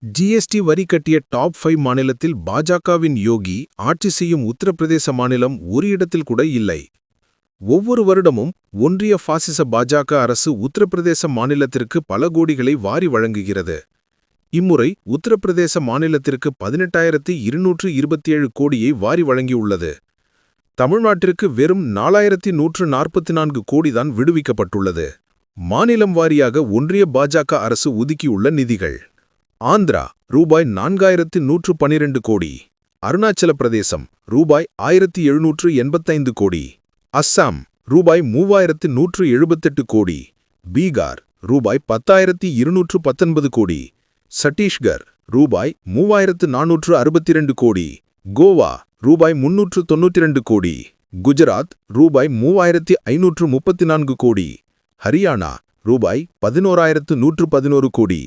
GST வரி கட்டிய top 5 மாநிலத்தில் பாஜகவின் யோகி ஆட்சி செய்யும் உத்தரப்பிரதேச மாநிலம் ஒரு இடத்தில் கூட இல்லை. ஒவ்வொரு வருடமும் ஒன்றிய பாசிச பாஜக அரசு உத்தரப்பிரதேச மாநிலத்திற்கு பல கோடிகளை வாரி வழங்குகிறது. இம்முறை உத்தரப்பிரதேச மாநிலத்திற்கு 18,227 கோடியை வாரி வழங்கியுள்ளது. தமிழ்நாட்டிற்கு வெறும் 4,144 கோடிதான் விடுவிக்கப்பட்டுள்ளது. மாநிலம் வாரியாக ஒன்றிய பாஜக அரசு ஒதுக்கியுள்ள நிதிகள்: ஆந்திரா ரூபாய் 4,112 கோடி, அருணாச்சல பிரதேசம் ரூபாய் 1,785 கோடி, அஸ்ஸாம் ரூபாய் 3,178 கோடி, பீகார் ரூபாய் 10,219 கோடி, சத்தீஸ்கர் ரூபாய் 3,462 கோடி, கோவா ரூபாய் 392 கோடி, குஜராத் ரூபாய் 3,534 கோடி, ஹரியானா ரூபாய் 11,111 கோடி,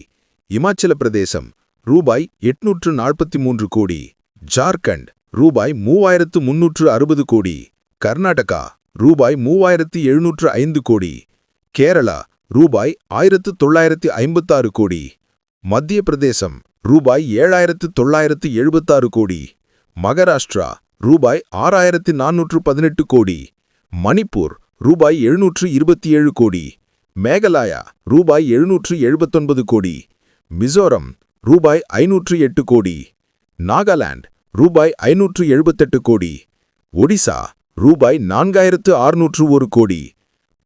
இமாச்சல பிரதேசம் ரூபாய் 843 கோடி, ஜார்க்கண்ட் ரூபாய் 3,360 கோடி, கர்நாடகா ரூபாய் 3,705 கோடி, கேரளா ரூபாய் 1,956 கோடி, மத்திய பிரதேசம் ரூபாய் 7,976 கோடி, மகாராஷ்டிரா ரூபாய் 6,418 கோடி, மணிப்பூர் ரூபாய் 727 கோடி, மேகாலயா ரூபாய் 779 கோடி, மிசோரம் ரூபாய் 508 கோடி, நாகாலாந்து ரூபாய் 578 கோடி, ஒடிசா ரூபாய் 4,601 கோடி,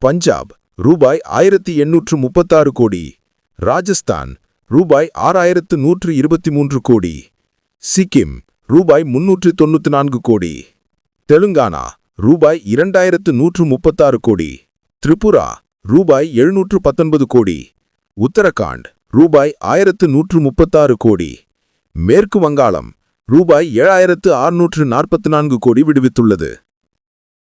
பஞ்சாப் ரூபாய் 1,836 கோடி, ராஜஸ்தான் ரூபாய் 6,123 கோடி, சிக்கிம் ரூபாய் 394 கோடி, தெலுங்கானா ரூபாய் 2,136 கோடி, திரிபுரா ரூபாய் 719 கோடி, உத்தரகாண்ட் ரூபாய் 1,136 கோடி, மேற்கு வங்காளம் ரூபாய் 7,644 கோடி விடுவித்துள்ளது.